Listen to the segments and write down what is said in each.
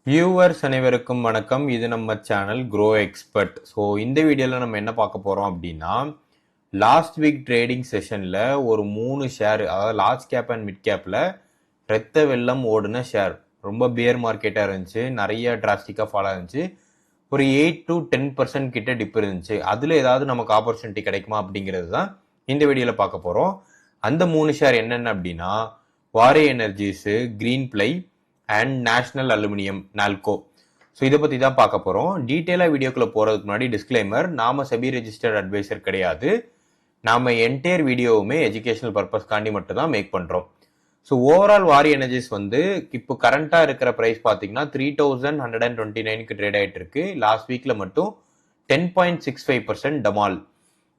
Viewers அனைவருக்கும் வணக்கம். இது நம்ம சேனல் க்ரோ எக்ஸ்பர்ட். ஸோ இந்த வீடியோவில் நம்ம என்ன பார்க்க போகிறோம் அப்படின்னா, லாஸ்ட் வீக் ட்ரேடிங் செஷனில் ஒரு 3 ஷேர், அதாவது லார்ஜ் கேப் அண்ட் மிட் கேப்பில் ரத்த வெள்ளம் ஓடுன ஷேர். ரொம்ப பியர் மார்க்கெட்டாக இருந்துச்சு, நிறைய டிராஸ்டிக்காக ஃபாலோ இருந்துச்சு. ஒரு 8 to 10% கிட்ட டிப் இருந்துச்சு. அதில் ஏதாவது நமக்கு ஆப்பர்ச்சுனிட்டி கிடைக்குமா அப்படிங்கிறது தான் இந்த வீடியோவில் பார்க்க போகிறோம். அந்த 3 ஷேர் என்னென்ன அப்படின்னா, Waaree energies, Greenply and National Aluminium NALCO. So இதை பற்றி தான் பார்க்க போகிறோம். டீட்டெயிலாக வீடியோக்குள்ளே போகிறதுக்கு முன்னாடி டிஸ்க்ளைமர், நாம செபி ரெஜிஸ்டர்ட் அட்வைசர் கிடையாது. நாம என்டையர் வீடியோவுமே எஜுகேஷனல் பர்பஸ்க்காண்டி மட்டும் தான் மேக் பண்ணுறோம். ஸோ ஓவரால் வாரி எனர்ஜிஸ் வந்து இப்போ கரண்ட்டாக இருக்கிற ப்ரைஸ் பார்த்தீங்கன்னா 3129க்கு ட்ரேட் ஆகிட்டு இருக்கு. லாஸ்ட் வீக்கில் மட்டும் 10.65% டமால்.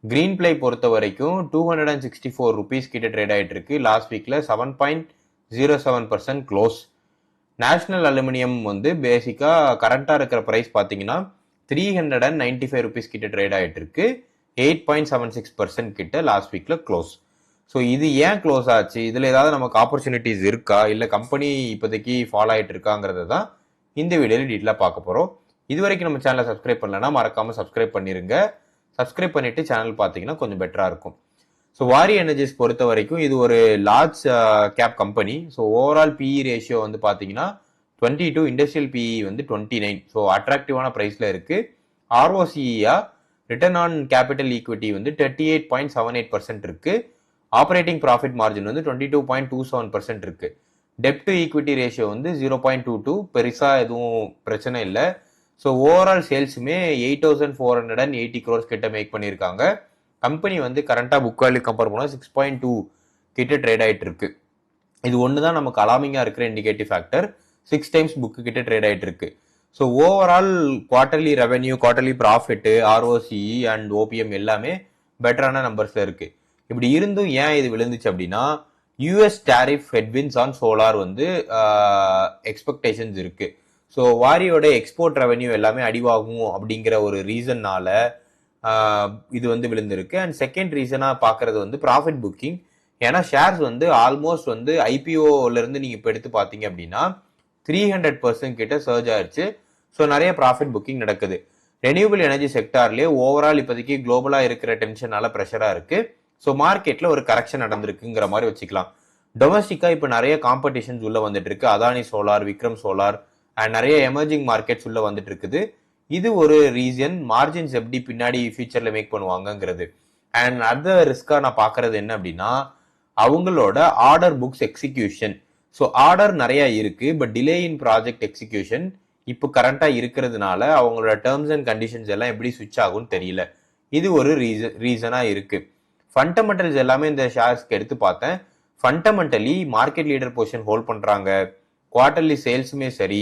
கிரீன் பிளை பொறுத்த வரைக்கும் 264 ருபீஸ் கிட்ட ட்ரேட் ஆகிட்டு இருக்கு. லாஸ்ட் வீக்கில் 7.07% க்ளோஸ். நேஷனல் அலுமினியம் வந்து பேசிக்காக கரண்ட்டாக இருக்கிற ப்ரைஸ் பார்த்தீங்கன்னா 395 ருபீஸ் கிட்ட ட்ரேட் ஆகிட்டு இருக்கு. 8.76% கிட்ட லாஸ்ட் வீக்கில் க்ளோஸ். ஸோ இது ஏன் க்ளோஸ் ஆச்சு, இதில் ஏதாவது நமக்கு ஆப்பர்ச்சுனிட்டிஸ் இருக்கா, இல்லை கம்பெனி இப்போதைக்கு ஃபாலோ ஆகிட்டு இருக்காங்கிறத தான் இந்த வீடியோவில் டீட்டெயிலாக பார்க்க போகிறோம். இது வரைக்கும் நம்ம சேனலை சப்ஸ்கிரைப் பண்ணலன்னா மறக்காமல் சப்ஸ்கிரைப் பண்ணிடுங்க. சப்ஸ்கிரைப் பண்ணிவிட்டு சேனல் பார்த்தீங்கன்னா கொஞ்சம் பெட்டராக இருக்கும். ஸோ வாரி எனர்ஜிஸ் பொறுத்த வரைக்கும் இது ஒரு large cap company. So overall BE ratio வந்து பார்த்தீங்கன்னா 22, இண்டஸ்ட்ரியல் பிஇ வந்து 29. ஸோ அட்ராக்டிவான ப்ரைஸில் இருக்குது. ஆர்ஓசிஇயா ரிட்டர்ன் ஆன் கேபிட்டல் ஈக்விட்டி வந்து 38.78% இருக்குது. ஆப்ரேட்டிங் ப்ராஃபிட் மார்ஜின் வந்து 22.27% இருக்குது. டெப்ட் டு ஈக்விட்டி ரேஷியோ வந்து 0.22. பெருசாக எதுவும் பிரச்சனை இல்லை. ஸோ ஓவரால் சேல்ஸுமே 8,480 crores கிட்ட மேக் பண்ணியிருக்காங்க. கம்பெனி வந்து கரண்டாக புக் வேல்யூ கம்பேர் பண்ணால் 6.2 கிட்ட ட்ரேட் ஆகிட்டு இருக்கு. இது ஒன்று தான் நமக்கு அலாமிங்காக இருக்கிற இண்டிகேட்டிவ் ஃபேக்டர். 6 times புக்கு கிட்ட ட்ரேட் ஆகிட்டு இருக்கு. So overall quarterly revenue, quarterly profit, ROCE and OPM எல்லாமே பெட்டரான நம்பர்ஸில் இருக்கு. இப்படி இருந்தும் ஏன் இது விழுந்துச்சு அப்படின்னா, யூஎஸ் டேரிஃப் ஹெட்வின்ஸ் ஆன் சோலார் வந்து எக்ஸ்பெக்டேஷன்ஸ் இருக்கு. ஸோ வாரியோட எக்ஸ்போர்ட் ரெவென்யூ எல்லாமே அடிவாகும் அப்படிங்கிற ஒரு ரீசன்னால இது வந்து விழுந்திருக்கு. அண்ட் செகண்ட் ரீசனா பாக்குறது வந்து ப்ராஃபிட் புக்கிங். ஏன்னா ஷேர்ஸ் வந்து ஆல்மோஸ்ட் வந்து ஐபிஓல இருந்து நீங்க இப்போ எடுத்து பாத்தீங்க அப்படின்னா 300% கிட்ட சர்ஜ் ஆயிடுச்சு. ஸோ நிறைய ப்ராஃபிட் புக்கிங் நடக்குது. ரெனியூபிள் எனர்ஜி செக்டார்லயே ஓவரால் இப்போதைக்கு குளோபலா இருக்கிற டென்ஷனால ப்ரெஷரா இருக்கு. ஸோ மார்க்கெட்ல ஒரு கரெக்ஷன் நடந்திருக்குங்கிற மாதிரி வச்சுக்கலாம். டொமஸ்டிக்கா இப்போ நிறைய காம்படிஷன்ஸ் உள்ள வந்துட்டு இருக்கு. Adani solar, Vikram solar and நிறைய எமர்ஜிங் மார்க்கெட்ஸ் உள்ள வந்துட்டு இருக்குது. இது ஒரு ரீசன். மார்ஜின்ஸ் எப்படி பின்னாடி ஃபியூச்சர்ல மேக் பண்ணுவாங்கங்கிறது. அண்ட் அதர் ரிஸ்கா நான் பாக்குறது என்ன அப்படின்னா, அவங்களோட order books execution. So order நிறைய இருக்கு, but delay in project execution இப்போ கரண்டா இருக்கிறதுனால அவங்களோட டேர்ம்ஸ் அண்ட் கண்டிஷன்ஸ் எல்லாம் எப்படி ஸ்விட்ச் ஆகும்னு தெரியல. இது ஒரு ரீசனா இருக்கு. ஃபண்டமெண்டல்ஸ் எல்லாமே இந்த ஷேர்ஸ்க்கு எடுத்து பார்த்தேன். Fundamentally market leader position hold பண்றாங்க. குவார்டர்லி சேல்ஸுமே சரி,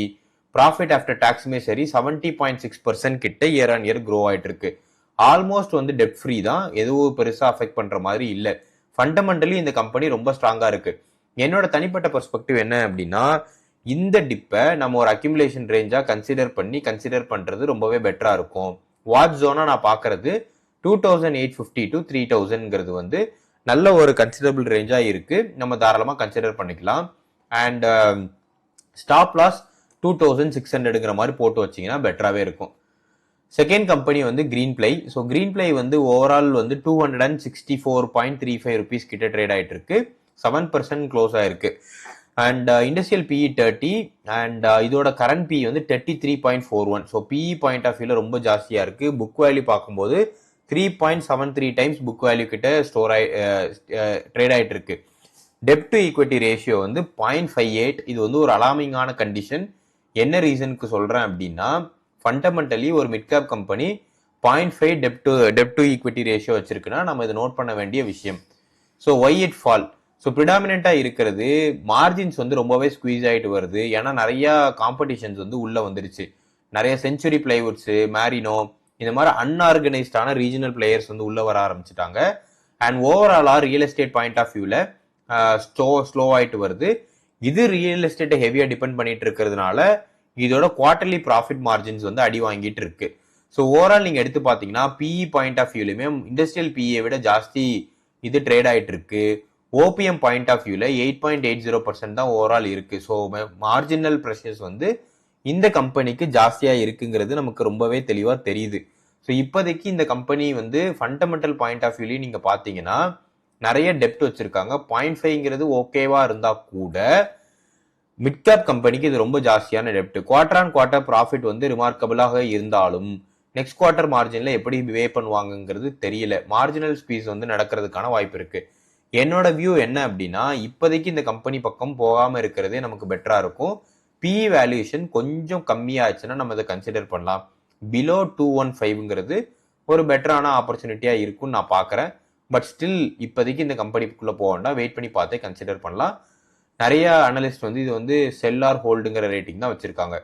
ப்ராஃபிட் ஆஃப்டர் டாக்ஸுமே சரி 70.6% கிட்ட இயர் ஆன் இயர் க்ரோ ஆயிட்டு இருக்கு. ஆல்மோஸ்ட் வந்து டெப்ட் ஃப்ரீ தான், எதுவும் பெருசா அஃபெக்ட் பண்ற மாதிரி இல்லை. ஃபண்டமெண்டலி இந்த கம்பெனி ரொம்ப ஸ்ட்ராங்கா இருக்கு. என்னோட தனிப்பட்ட பெர்ஸ்பெக்டிவ் என்ன அப்படின்னா, இந்த டிப்பை நம்ம ஒரு அக்யூமுலேஷன் ரேஞ்சா கன்சிடர் பண்றது ரொம்பவே பெட்டரா இருக்கும். வாட்ச் ஜோனா நான் பாக்குறது 2850 to 3000ங்கிறது வந்து நல்ல ஒரு கன்சிடரபிள் ரேஞ்சா இருக்கு. நம்ம தாராளமா கன்சிடர் பண்ணிக்கலாம். அண்ட் ஸ்டாப் லாஸ் 2600ங்கிற மாதிரி போட்டு வச்சிங்கன்னா பெட்டராகவே இருக்கும். செகண்ட் கம்பெனி வந்து green ply. So green ply வந்து ஓவரால் வந்து 264.35 ருபீஸ் கிட்ட ட்ரேட் ஆகிட்டு இருக்கு. 7% க்ளோஸ் ஆயிருக்கு. அண்ட் இண்டஸ்ட்ரியல் பிஇ 30 அண்ட் இதோட கரண்ட் பிஇ வந்து 33.41. ஸோ பிஇ பாயிண்ட் ஆஃப் வியூல ரொம்ப ஜாஸ்தியா இருக்கு. புக் வேல்யூ பார்க்கும்போது 3.73 times புக் வேல்யூ கிட்ட ட்ரேட் ஆகிட்டு இருக்கு. டெப்ட் டு ஈக்விட்டி ரேஷியோ வந்து 0.58. இது வந்து ஒரு அலாமிங்கான கண்டிஷன். என்ன ரீசனுக்கு சொல்றேன் அப்படின்னா, ஃபண்டமெண்டலி ஒரு மிட் கேப் கம்பெனி 0.5 டெப்ட் டு ஈக்விட்டி ரேஷியோ வச்சிருக்குன்னா நம்ம இதை நோட் பண்ண வேண்டிய விஷயம். So why it fall. So ப்ரிடாமினா இருக்கிறது மார்ஜின்ஸ் வந்து ரொம்பவே ஸ்குவீஸ் ஆகிட்டு வருது. ஏன்னா நிறைய காம்படிஷன்ஸ் வந்து உள்ள வந்துருச்சு. நிறைய செஞ்சுரி பிளைவுட்ஸு, மேரினோ, இந்த மாதிரி அன்ஆர்கனைஸ்டான ரீஜனல் பிளேயர்ஸ் வந்து உள்ள வர ஆரம்பிச்சிட்டாங்க. அண்ட் ஓவராலா ரியல் எஸ்டேட் பாயிண்ட் ஆஃப் வியூல ஸ்லோ ஆயிட்டு வருது. இது ரியல் எஸ்டேட்டை ஹெவியா டிபெண்ட் பண்ணிட்டு இருக்கிறதுனால இதோட குவார்டர்லி ப்ராஃபிட் மார்ஜின்ஸ் வந்து அடி வாங்கிட்டு இருக்கு. ஸோ ஓவரால் நீங்க எடுத்து பாத்தீங்கன்னா பிஇ பாயிண்ட் ஆஃப் வியூலையுமே இண்டஸ்ட்ரியல் பிஇயை விட ஜாஸ்தி இது ட்ரேட் ஆயிட்டு இருக்கு. ஓபிஎம் பாயிண்ட் ஆஃப் வியூல 8.80% தான் ஓவரால் இருக்கு. ஸோ மார்ஜினல் ப்ரெஷர்ஸ் வந்து இந்த கம்பெனிக்கு ஜாஸ்தியா இருக்குங்கிறது நமக்கு ரொம்பவே தெளிவா தெரியுது. ஸோ இப்போதைக்கு இந்த கம்பெனி வந்து ஃபண்டமெண்டல் பாயிண்ட் ஆஃப் வியூலயும் நீங்க பாத்தீங்கன்னா நிறைய டெப்ட் வச்சிருக்காங்க. 0.5ங்கிறது ஓகேவா இருந்தா கூட மிட் கேப் கம்பெனிக்கு இது ரொம்ப ஜாஸ்தியான டெப்ட். குவார்டர் ஆன் குவார்டர் ப்ராஃபிட் வந்து ரிமார்க்கபிளாக இருந்தாலும் நெக்ஸ்ட் குவார்டர் மார்ஜின்ல எப்படி வே பண்ணுவாங்கிறது தெரியல. மார்ஜினல் ஸ்பீஸ் வந்து நடக்கிறதுக்கான வாய்ப்பு இருக்கு. என்னோட வியூ என்ன அப்படின்னா, இப்போதைக்கு இந்த கம்பெனி பக்கம் போகாம இருக்கிறதே நமக்கு பெட்டரா இருக்கும். PE வேல்யூஷன் கொஞ்சம் கம்மியாச்சுன்னா நம்ம இதை கன்சிடர் பண்ணலாம். பிலோ 215ங்கிறது ஒரு பெட்டரான ஆப்பர்ச்சுனிட்டியா இருக்கும்னு நான் பாக்குறேன். பட் ஸ்டில் இப்போதைக்கு இந்த கம்பெனிக்குள்ள போக வேண்டாம், வெயிட் பண்ணி பார்த்தே கன்சிடர் பண்ணலாம். நிறைய அனலிஸ்ட் வந்து இது வந்து செல் ஆர் ஹோல்டுங்கிற ரேட்டிங் தான் வச்சிருக்காங்க.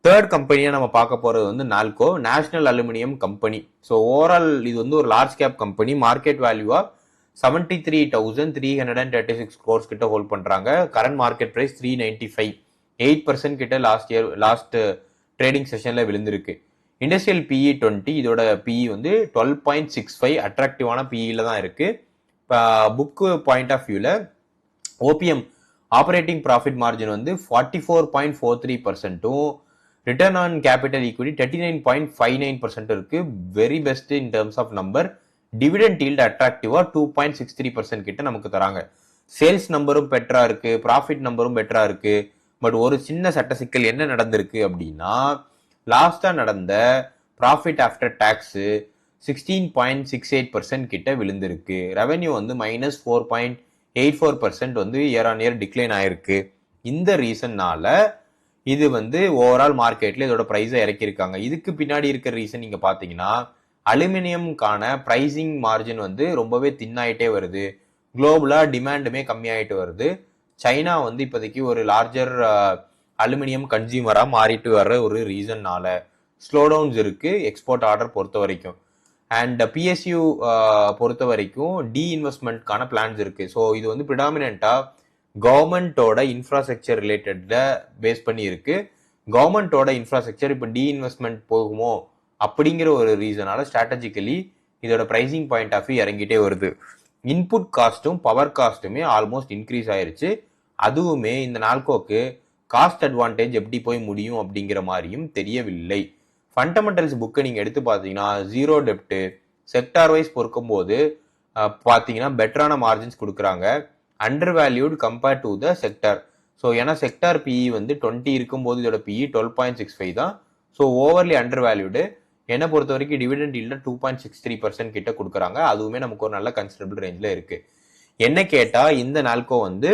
தேர்ட் கம்பெனியா நம்ம பார்க்க போறது வந்து NALCO, National Aluminium company. So overall இது வந்து ஒரு லார்ஜ் கேப் கம்பெனி. மார்க்கெட் வேல்யூவா 73,336 crores கிட்ட ஹோல்ட் பண்றாங்க. கரண்ட் மார்க்கெட் பிரைஸ் 395, 8% கிட்ட லாஸ்ட் ட்ரேடிங் செஷன்ல விழுந்திருக்கு. இண்டஸ்ட்ரியல் PE 20, இதோட PE வந்து 12.65, அட்ராக்டிவான PEல தான் இருக்கு. புக் பாயிண்ட் ஆஃப் வியூல ஓபிஎம் ஆப்பரேட்டிங் ப்ராஃபிட் மார்ஜின் வந்து 44.43%, ரிட்டர்ன் ஆன் கேபிட்டல் ஈக்விட்டி 39.59% இருக்கு. Very best in terms of number. Dividend yield அட்ராக்டிவா 2.63% கிட்ட நமக்கு தராங்க. சேல்ஸ் நம்பரும் பெட்டரா இருக்கு, ப்ராஃபிட் நம்பரும் பெட்டரா இருக்கு. பட் ஒரு சின்ன சட்ட சிக்கல் என்ன நடந்திருக்கு அப்படின்னா, லாஸ்டா நடந்த ப்ராஃபிட் ஆஃப்டர் டாக்ஸ் 16.68% கிட்ட விழுந்திருக்கு. ரெவென்யூ வந்து -4.84% வந்து இயர் ஆன் இயர் டிக்ளைன் ஆயிருக்கு. இந்த ரீசன்னால இது வந்து ஓவரால் மார்க்கெட்ல இதோட பிரைஸை இறக்கியிருக்காங்க. இதுக்கு பின்னாடி இருக்கிற ரீசன் நீங்க பாத்தீங்கன்னா, அலுமினியம்கான பிரைசிங் மார்ஜின் வந்து ரொம்பவே தின்னாயிட்டே வருது. குளோபலா டிமாண்டுமே கம்மியாயிட்டு வருது. சைனா வந்து இப்போதைக்கு ஒரு லார்ஜர் அலுமினியம் கன்சியூமரா மாறிட்டு வர்ற ஒரு ரீசன்னால ஸ்லோடவுன்ஸ் இருக்கு எக்ஸ்போர்ட் ஆர்டர் பொறுத்த வரைக்கும். அண்ட் PSU பொறுத்த வரைக்கும் இன்வெஸ்ட்மெண்ட்கான பிளான்ஸ் இருக்கு. ஸோ இது வந்து ப்ரிடாமினண்டா கவர்மெண்டோட இன்ஃப்ராஸ்ட்ரக்சர் ரிலேட்டட்ல பேஸ் பண்ணி இருக்கு. கவர்மெண்டோட இன்ஃப்ராஸ்ட்ரக்சர் இப்போ இன்வெஸ்ட்மெண்ட் போகுமோ அப்படிங்கிற ஒரு ரீசனால ஸ்ட்ராட்டஜிக்கலி இதோட பிரைசிங் பாயிண்ட் ஆஃப் வியூ இறங்கிட்டே வருது. இன்புட் காஸ்ட்டும் பவர் காஸ்ட்டுமே ஆல்மோஸ்ட் இன்க்ரீஸ் ஆயிருச்சு. அதுவுமே இந்த நால்கோக்கு காஸ்ட் அட்வான்டேஜ் எப்படி போய் முடியும் அப்படிங்கிற மாதிரியும் தெரியவில்லை. ஃபண்டமெண்டல்ஸ் புக்கை நீங்க எடுத்து பார்த்தீங்கன்னா ஜீரோ டெப்ட் செக்டார் வைஸ் பொறுக்கும்போது பார்த்தீங்கன்னா பெட்டரான மார்ஜின்ஸ் கொடுக்குறாங்க. Under valued compared to the sector. So ஏன்னா செக்டார் PE வந்து 20 இருக்கும்போது இதோட PE 12.65 தான். So overly under valued. என்னை பொறுத்த வரைக்கும் டிவிடெண்ட் ஈல்ட 2.63% கிட்ட கொடுக்குறாங்க. அதுவுமே நமக்கு ஒரு நல்ல கன்சிடரபிள் ரேஞ்சில் இருக்கு. என்ன கேட்டா இந்த நால்கோ வந்து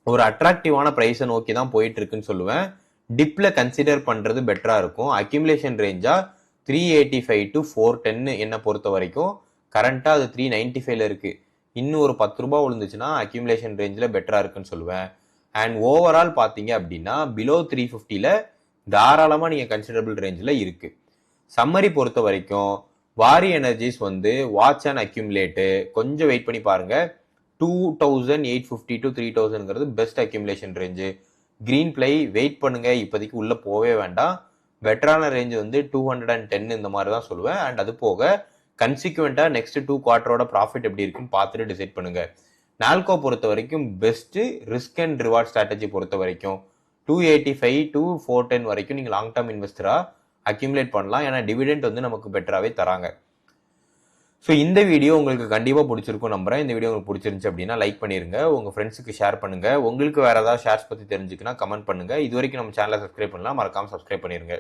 ஒரு அட்ராக்டிவான பிரைஸை நோக்கி தான் போயிட்டு இருக்குன்னு சொல்லுவேன். டிப்ல கன்சிடர் பண்றது பெட்டரா இருக்கும். அக்யூமுலேஷன் ரேஞ்சா 385 to 410 என்ன பொறுத்த வரைக்கும். கரண்டா அது 395ல இருக்கு. இன்னும் ஒரு 10 ரூபாய் விழுந்துச்சுன்னா அக்யூமுலேஷன் ரேஞ்சில் பெட்டரா இருக்குன்னு சொல்லுவேன். அண்ட் ஓவரால் பாத்தீங்க அப்படின்னா பிலோ 350ல தாராளமா நீங்க கன்சிடரபிள் ரேஞ்சில் இருக்கு. சம்மரி பொறுத்த வரைக்கும் வாரி எனர்ஜிஸ் வந்து வாட்ச் அண்ட் அக்யூமுலேட்டு கொஞ்சம் வெயிட் பண்ணி பாருங்க. 2850 to 3000ங்கிறது best accumulation range. Greenply wait பண்ணுங்க, இப்போதைக்கு உள்ள போவே வேண்டாம். பெட்டரான ரேஞ்ச் வந்து 210 இந்த மாதிரி தான் சொல்லுவேன். அண்ட் அது போக கன்சிக்வெண்டா நெக்ஸ்ட் 2 குவார்டரோட ப்ராஃபிட் எப்படி இருக்குன்னு பார்த்துட்டு டிசைட் பண்ணுங்க. நால்கோ பொறுத்த வரைக்கும் best risk and reward strategy பொறுத்த வரைக்கும் 285 to 410 வரைக்கும் நீங்க லாங் டர்ம் இன்வெஸ்டரா அக்யூமுலேட் பண்ணலாம். ஏன்னா டிவிடெண்ட் வந்து நமக்கு பெட்டராகவே தராங்க. ஸோ இந்த வீடியோ உங்களுக்கு கண்டிப்பாக பிடிச்சிருக்கும் நம்புறேன். இந்த வீடியோ உங்களுக்கு பிடிச்சிருந்துச்சு அப்படின்னா லைக் பண்ணிருங்க, உங்க ஃப்ரெண்ட்ஸுக்கு ஷேர் பண்ணுங்க. உங்களுக்கு வேற ஏதாவது ஷேர்ஸ் பத்தி தெரிஞ்சுக்கன்னா கமெண்ட் பண்ணுங்க. இது வரைக்கும் நம்ம சேனலை சப்ஸ்கிரைப் பண்ணலாம், மறக்காம சப்ஸ்கிரைப் பண்ணிருங்க.